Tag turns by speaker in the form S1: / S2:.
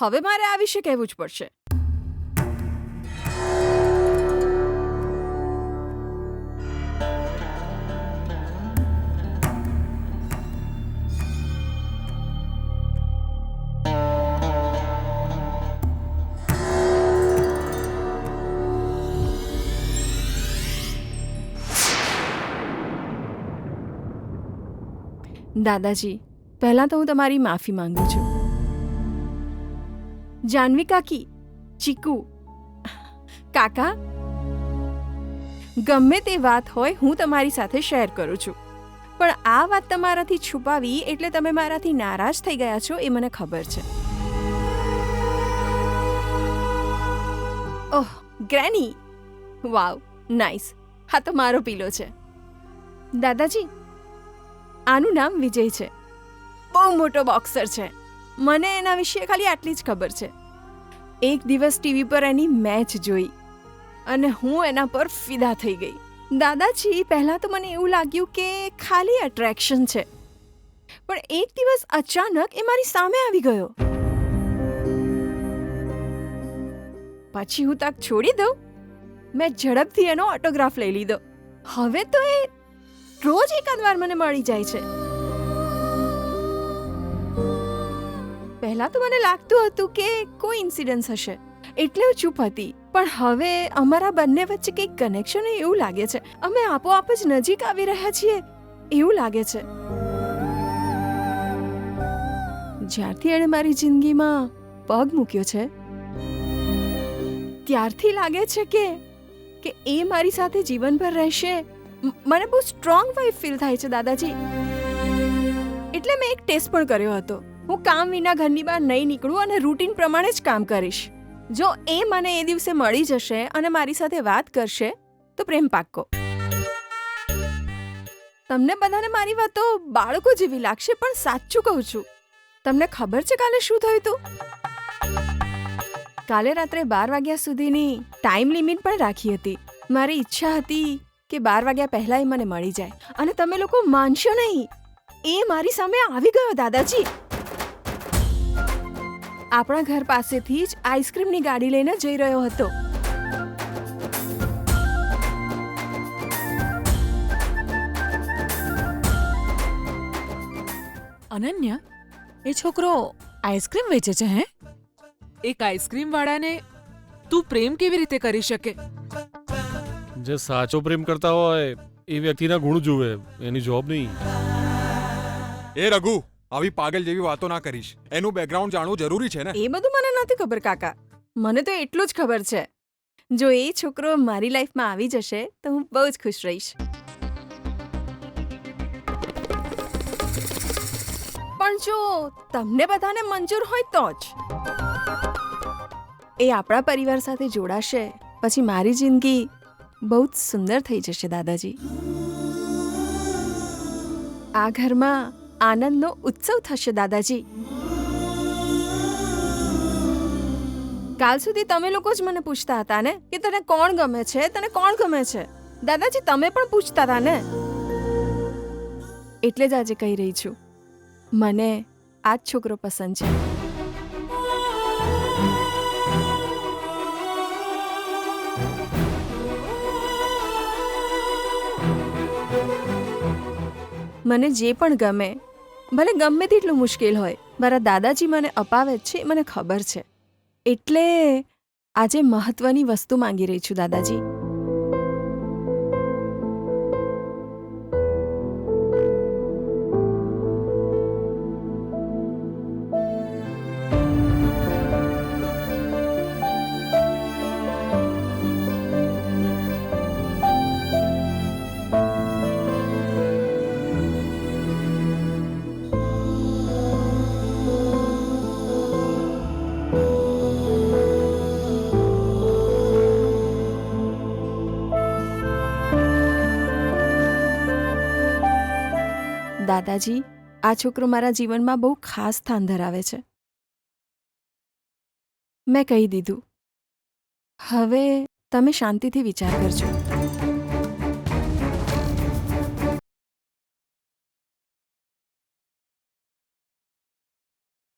S1: હવે મારે આ વિશે કહેવું જ પડશે. દાદાજી, પહેલાં તો હું તમારી માફી માંગુ છું. જાનવી કાકી, ચીકુ, કાકા, ગમે તે વાત હોય હું તમારી સાથે શેર કરું છું, પણ આ વાત તમારાથી છુપાવી એટલે તમે મારાથી નારાજ થઈ ગયા છો એ મને ખબર છે. ઓહ ગ્રેની, વાવ, નાઇસ. હા તો મારો પીલો છે. દાદાજી, આનું નામ વિજય છે. બહુ મોટો બોક્સર છે. મને એના વિશે ખાલી આટલી જ ખબર છે. એક દિવસ ટીવી પર એની મેચ જોઈ અને હું એના પર ફિદા થઈ ગઈ. દાદાજી, પહેલાં તો મને એવું લાગ્યું કે ખાલી એટ્રેક્શન છે, પણ એક દિવસ અચાનક એ મારી સામે આવી ગયો. પછી હું તાક છોડી દઉં, મેં ઝડપથી એનો ઓટોગ્રાફ લઈ લીધો. હવે તો એ રોજ એકાદ વાર મને મળી જાય છે. પહેલા તો મને લાગતું હતું કે કોઈ ઇન્સિડન્સ હશે એટલે હું ચૂપ હતી, પણ હવે અમારા બંને વચ્ચે કંઈક કનેક્શન હોય એવું લાગે છે. અમે આપોઆપ જ નજીક આવી રહ્યા છીએ એવું લાગે છે. જ્યારથી એણે મારી જિંદગીમાં પગ મૂક્યો છે ત્યારથી લાગે છે કે એ મારી સાથે જીવનભર રહેશે. મને બહુ સ્ટ્રોંગ વાઇફ ફીલ થાય છે દાદાજી. એટલે મેં એક ટેસ્ટ પણ કર્યો હતો. હું કામ વિના ઘરની બહાર નહીં નીકળું અને રૂટીન પ્રમાણે જ કામ કરીશ. જો એ મને એ દિવસે મળી જશે અને મારી સાથે વાત કરશે તો પ્રેમ પાક્કો. તમને બધાને મારી વાતો બાળકો જેવી લાગશે, પણ સાચું કહું છું. તમને ખબર છે કાલે શું થયું હતું? કાલે રાત્રે 12 વાગ્યા સુધીની ટાઈમ લિમિટ પણ રાખી હતી. મારી ઈચ્છા હતી કે 12 વાગ્યા પહેલા એ મને મળી જાય, અને તમે લોકો માનશો નહીં, એ મારી સામે આવી ગયો દાદાજી. આપણા ઘર પાસેથી જ આઈસ્ક્રીમની ગાડી લઈને જઈ રહ્યો હતો.
S2: અનન્યા, એ છોકરો આઈસ્ક્રીમ વેચે છે હે? એક આઈસ્ક્રીમ વાળાને તું પ્રેમ કેવી રીતે કરી શકે?
S3: જે સાચો પ્રેમ કરતા હોય એ વ્યક્તિના ગુણ જુએ, એની જોબ નહીં.
S4: એ રઘુ, આવી પાગલ જેવી વાતો ના કરીશ. એનું બેકગ્રાઉન્ડ જાણવું જરૂરી છે ને.
S1: એ બધું મને નથી ખબર કાકા. મને તો એટલું જ ખબર છે, જો એ છોકરો મારી લાઈફમાં આવી જશે તો હું બહુ જ ખુશ રહીશ. પણ જો તમને બધાને મંજૂર હોય તો જ. એ આપણા પરિવાર સાથે જોડાશે પછી મારી જિંદગી બહુ જ સુંદર થઈ જશે દાદાજી. આ ઘરમાં આનંદનો ઉત્સવ થશે દાદાજી. કાલ સુધી તમે લોકો જ મને પૂછતા હતા ને કે તને કોણ ગમે છે, તને કોણ ગમે છે. દાદાજી, તમે પણ પૂછતા હતા ને. એટલે જ આજે કહી રહી છું, મને આ જ છોકરો પસંદ છે. મને જે પણ ગમે, ભલે ગમે તેટલું મુશ્કેલ હોય, મારા દાદાજી મને અપાવે જ છે એ મને ખબર છે. એટલે આજે મહત્વની વસ્તુ માંગી રહી છું દાદાજી. દાદાજી, આ છોકરો મારા જીવનમાં બહુ ખાસ સ્થાન ધરાવે છે. મેં કહી દીધું. હવે તમે શાંતિથી વિચાર કરજો.